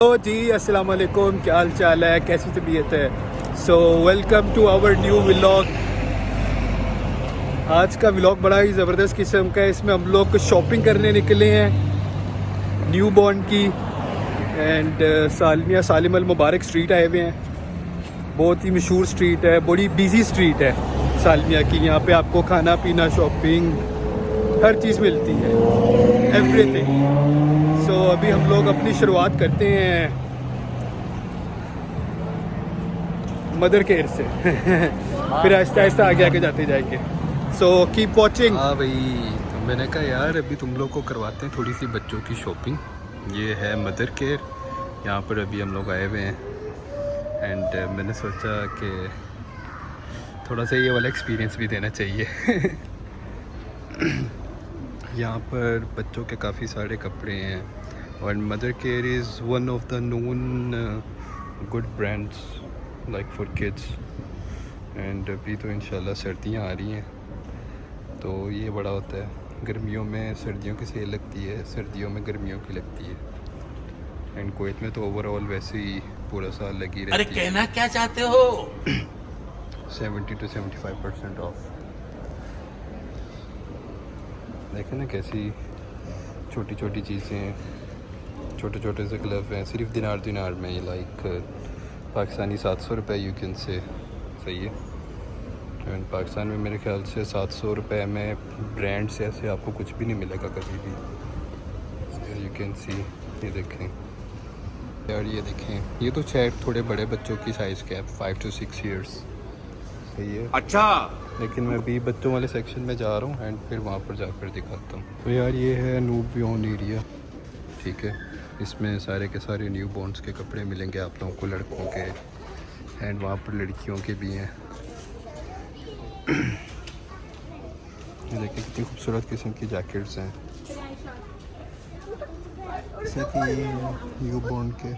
तो जी अस्सलाम वालेकुम, क्या हाल चाल है, कैसी तबीयत है। So welcome to our new vlog. आज का व्लॉग बड़ा ही ज़बरदस्त किस्म का है। इसमें हम लोग शॉपिंग करने निकले हैं न्यू बॉर्न की and Salmiya Salem Al Mubarak street आए हुए हैं। बहुत ही मशहूर स्ट्रीट है, बड़ी बिजी स्ट्रीट है सालमिया की। यहाँ पे आपको खाना पीना शॉपिंग हर चीज़ मिलती है, एवरीथिंग। सो अभी हम लोग अपनी शुरुआत करते हैं मदर केयर से फिर आहिस्ता आहिस्ता आगे आगे जाते जाएंगे। So keep watching. हाँ भाई, तो मैंने कहा यार अभी तुम लोग को करवाते हैं थोड़ी सी बच्चों की शॉपिंग। ये है मदर केयर, यहाँ पर अभी हम लोग आए हुए हैं एंड मैंने सोचा कि थोड़ा सा ये वाला एक्सपीरियंस भी देना चाहिए। यहाँ पर बच्चों के काफ़ी सारे कपड़े हैं और mother care is one of the known good brands like for kids. And अभी तो इंशाल्लाह सर्दियाँ आ रही हैं तो ये बड़ा होता है। गर्मियों में सर्दियों की सेल लगती है, सर्दियों में गर्मियों की लगती है। एंड कुवैत में तो ओवरऑल वैसे ही पूरा साल लगी रहती है। अरे कहना क्या चाहते हो? 70 to 75% ऑफ। देखें ना कैसी छोटी छोटी चीज़ें हैं, छोटे छोटे से ग्लव हैं, सिर्फ दिनार में। लाइक पाकिस्तानी 700 रुपये यू कैन से, सही है। एंड पाकिस्तान में मेरे ख्याल से 700 रुपये में ब्रांड से ऐसे आपको कुछ भी नहीं मिलेगा कभी भी। यू कैन सी, ये देखें यार, ये देखें, ये तो शायद थोड़े बड़े बच्चों की साइज़ के है, 5 to 6 years, सही है। अच्छा, लेकिन मैं अभी बच्चों वाले सेक्शन में जा रहा हूँ एंड फिर वहाँ पर जाकर दिखाता हूँ। तो यार ये है नूब बियॉन्ड एरिया, ठीक है। इसमें सारे के सारे न्यू बॉर्न्स के कपड़े मिलेंगे आप लोगों को, लड़कों के एंड वहाँ पर लड़कियों के भी हैं। ये देखिए कितनी खूबसूरत किस्म की जैकेट्स हैं, जैसे कि न्यू बॉर्न के,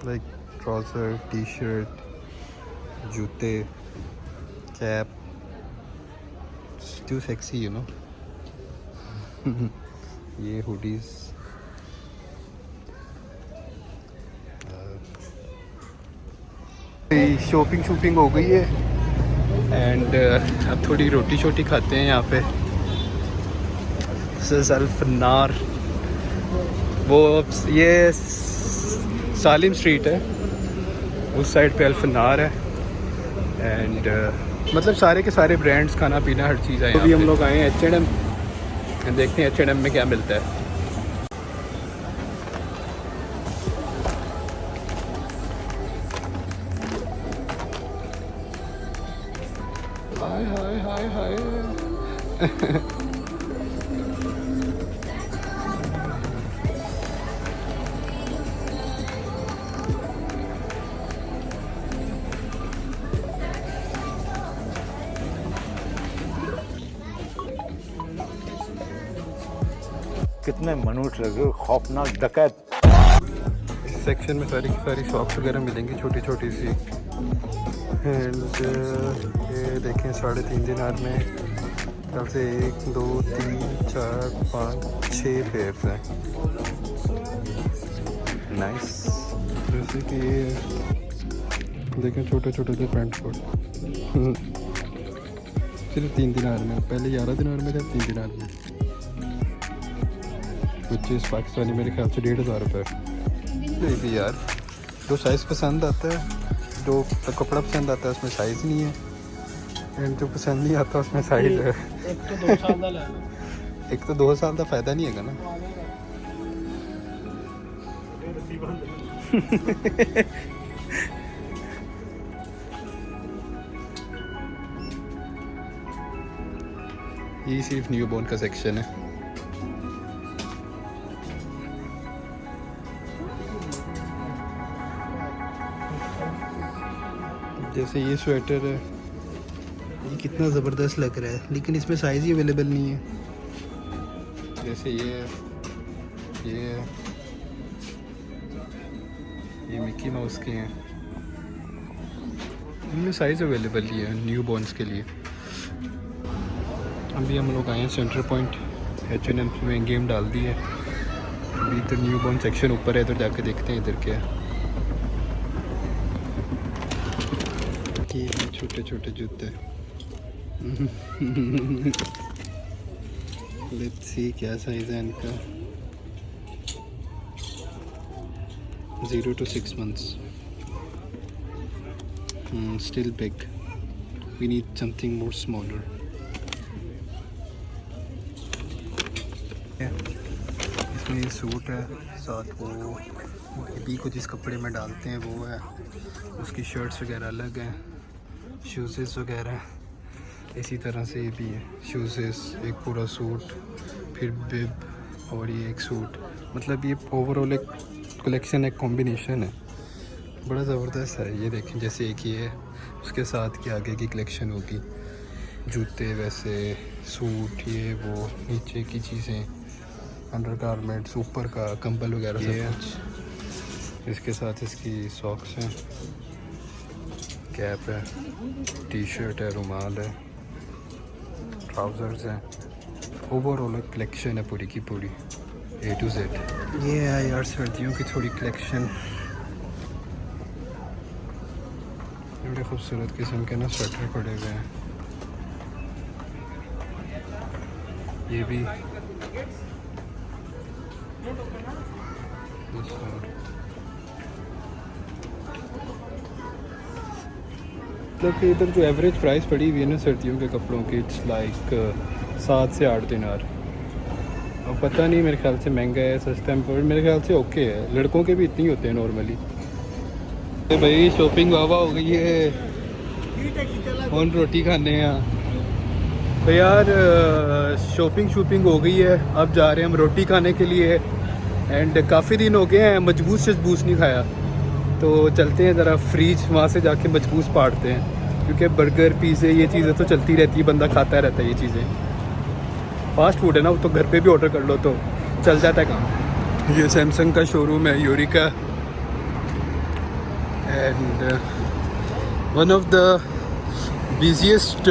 लाइक ट्राउज़र, टी शर्ट, जूते, cap, too sexy you know. ये हुडीज़, शॉपिंग हो गई है एंड अब थोड़ी रोटी शोटी खाते हैं यहाँ पे। अल्फनार, वो ये सालिम स्ट्रीट है, उस साइड पे अल्फनार है एंड मतलब सारे के सारे ब्रांड्स, खाना पीना हर चीज़ है। अभी हम लोग आए हैं H&M, देखते हैं H&M में क्या मिलता है। हाय हाय हाय हाय। कितने मनुष्य लगे, खौफनाक डकैत। इस सेक्शन में सारी की सारी शॉप्स वगैरह मिलेंगी छोटी छोटी सी। एंड ये देखें 3.5 दिनार में कल से 1 2 3 4 5 6 पेयर्स हैं। नाइस। जैसे कि देखें छोटे छोटे से पैंट कोट सिर्फ 3 दिनार में, पहले 11 दिनार में थे, 3 दिनार में, कुछ इस पाकिस्तानी मेरे ख्याल से 1,500 रुपये। भी यार जो साइज़ पसंद आता है, जो कपड़ा पसंद आता है उसमें साइज़ नहीं है, एंड जो पसंद नहीं आता उसमें साइज़ है। एक तो 2 साल का फ़ायदा नहीं है ना। ये सिर्फ न्यू बॉर्न का सेक्शन है। जैसे ये स्वेटर है, ये कितना ज़बरदस्त लग रहा है, लेकिन इसमें साइज़ ही अवेलेबल नहीं है। जैसे ये मिकी माउस के हैं, इनमें साइज़ अवेलेबल ही है न्यू बॉर्न्स के लिए। अभी हम लोग आए हैं सेंटर पॉइंट, H&M में गेम डाल दी है, अभी इधर न्यू बॉर्न सेक्शन ऊपर है, इधर जाके देखते हैं इधर क्या है। ये छोटे छोटे जूते लेट्स सी क्या साइज है इनका। 0 to 6 months. Still big. We need something more smaller. इसमें ये सूट है, साथ वो बेबी को जिस कपड़े में डालते हैं वो है, उसकी शर्ट्स वगैरह अलग हैं, शूज़ेस वगैरह इसी तरह से ये भी है। शूज़ेस, एक पूरा सूट, फिर बिब और ये एक सूट, मतलब ये ओवरऑल एक कलेक्शन, एक कॉम्बिनेशन है, बड़ा ज़बरदस्त है। ये देखें जैसे एक ये है, उसके साथ की आगे की कलेक्शन होगी, जूते वैसे, सूट, ये वो, नीचे की चीज़ें, अंडर गारमेंट्स, ऊपर का कंबल वगैरह सब कुछ। इसके साथ इसकी सॉक्स हैं, कैप है, टी शर्ट है, रुमाल है, ट्राउज़र्स हैं। ओवरऑल एक कलेक्शन है पूरी की पूरी, A to Z। ये है यार सर्दियों की थोड़ी कलेक्शन, बड़े खूबसूरत किस्म के ना स्वेटर पड़े हुए हैं। ये भी मतलब कि इधर जो एवरेज प्राइस पड़ी हुई है ना सर्दियों के कपड़ों की, इट्स लाइक 7 से 8 दिनार। अब पता नहीं, मेरे ख्याल से महंगा है सस्ता है, पर मेरे ख्याल से ओके है। लड़कों के भी इतने ही होते हैं नॉर्मली। तो भाई शॉपिंग वावा हो गई है, और रोटी खाने हैं। तो यार शॉपिंग हो गई है, अब जा रहे हैं हम रोटी खाने के लिए। एंड काफ़ी दिन हो गए हैं मजबूस शजबूस नहीं खाया, तो चलते हैं ज़रा फ्रीज, वहाँ से जाके मजबूस पाड़ते हैं, क्योंकि बर्गर पिज़्ज़े ये चीज़ें तो चलती रहती है, बंदा खाता रहता है ये चीज़ें। फास्ट फूड है ना, वो तो घर पे भी ऑर्डर कर लो तो चल जाता है काम। ये सैमसंग का शोरूम है, Eureka, and one of the busiest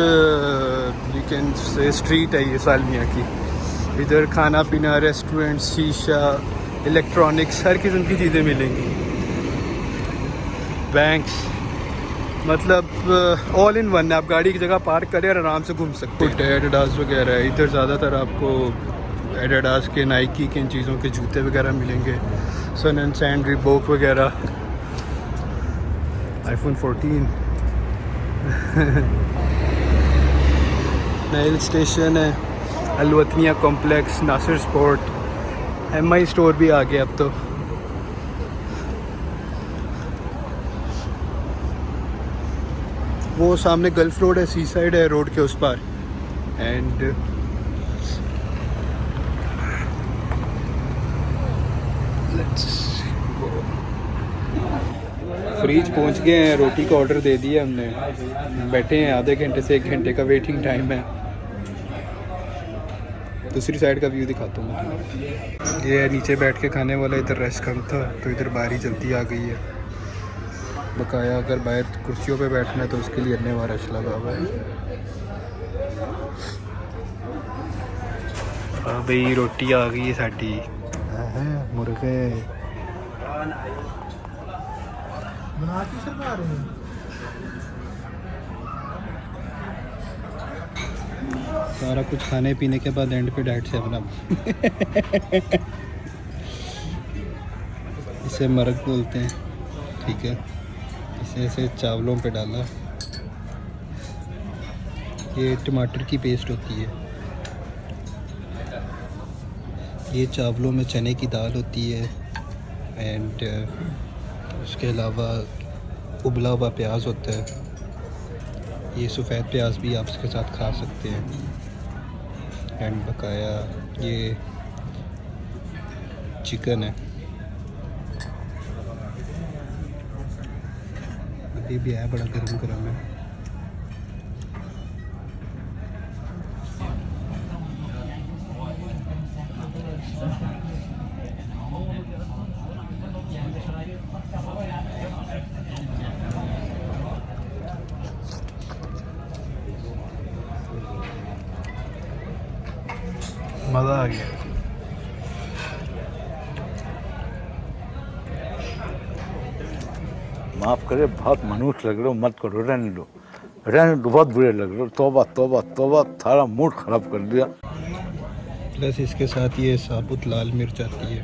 you can say street है ये सालमिया की। इधर खाना पीना, रेस्टोरेंट, शीशा, इलेक्ट्रॉनिक्स, हर किस्म की चीज़ें मिलेंगी। बैंक्स, मतलब ऑल इन वन है। आप गाड़ी की जगह पार्क करें और आराम से घूम सकते हैं। एडिडास वगैरह है इधर, ज़्यादातर आपको एडिडास के, नाइकी के इन चीज़ों के जूते वगैरह मिलेंगे। सन एंड सैंड, रिबॉक वगैरह, iPhone 14 नाइल स्टेशन है, Alwatania complex, Nasser sport, MI store भी आ गया अब तो। वो सामने गल्फ रोड है, सी साइड है रोड के उस पार। एंड फ्रीज पहुंच गए हैं, रोटी का ऑर्डर दे दिया हमने, बैठे हैं, आधे घंटे से 1 घंटे का वेटिंग टाइम है। दूसरी साइड का व्यू दिखाता हूँ मैं। ये नीचे बैठ के खाने वाला, इधर रश कम था तो इधर बारी जल्दी आ गई है। बकाया अगर बाहर कुर्सियों पे बैठना है तो उसके लिए अन्य वाला रश लगा हुआ है। भाई रोटी आ गई है साड़ी, मुर्गे सारा कुछ खाने पीने के बाद एंड पे डाइट 7 अप इसे मरग बोलते हैं, ठीक है। इसे ऐसे चावलों पे डाला, ये टमाटर की पेस्ट होती है, ये चावलों में चने की दाल होती है, एंड उसके अलावा उबला हुआ प्याज होता है। ये सफ़ेद प्याज भी आप इसके साथ खा सकते हैं। एंड बकाया ये चिकन है, अभी भी है, बड़ा गर्म गर्म है। मज़ा आ गया। माफ़ करे, बहुत मनुष्य लग रहे हो, मत करो, रहने दो, बहुत बुरे लग रहे हो। तौबा तौबा तौबा, सारा मूड खराब कर दिया। प्लस इसके साथ ये साबुत लाल मिर्च आती है,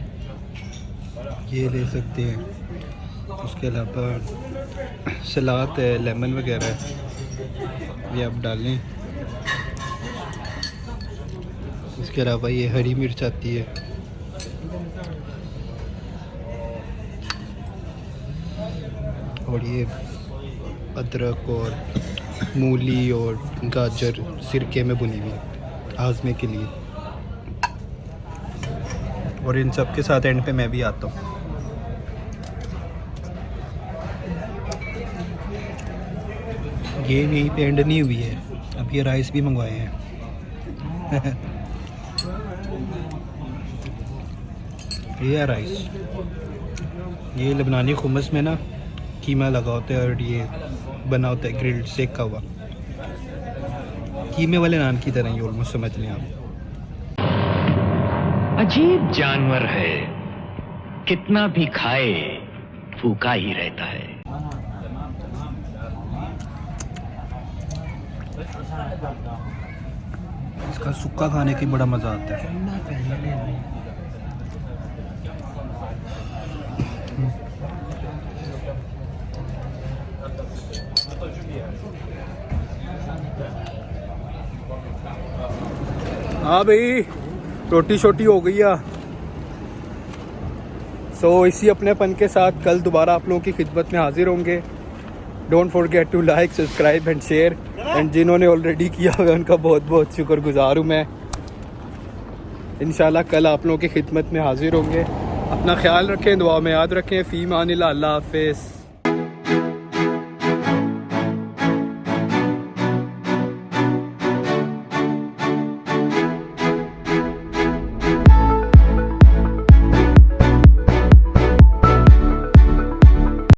ये ले सकते हैं। उसके अलावा सलाद है, लेमन वगैरह है, ये आप डालें। इसके अलावा ये हरी मिर्च आती है, और ये अदरक और मूली और गाजर सिरके में भुनी हुई आज़मे के लिए। और इन सब के साथ एंड पे मैं भी आता हूँ। ये यहीं पे एंड नहीं हुई है, अब ये राइस भी मंगवाए हैं। ये है राइस, ये लबनानी खुमस में ना कीमा लगा होता है और ये बना होता है ग्रिल्ड, सेका हुआ, कीमे वाले नान की तरह ही ऑलमोस्ट, समझ लें आप। अजीब जानवर है, कितना भी खाए भूखा ही रहता है। इसका सुक्का खाने की बड़ा मज़ा आता है। हाँ भाई, रोटी शोटी हो गई है। सो इसी अपनेपन के साथ कल दोबारा आप लोगों की खिदमत में हाजिर होंगे। Don't forget to like, subscribe and share. And जिन्होंने ऑलरेडी किया हुआ उनका बहुत बहुत शुक्रगुजार हूँ मैं। इंशाल्लाह कल आप लोगों की खिदमत में हाजिर होंगे। अपना ख्याल रखें, दुआ में याद रखें। फ़ी मानिल्लाह, अल्लाह हाफ़िज़।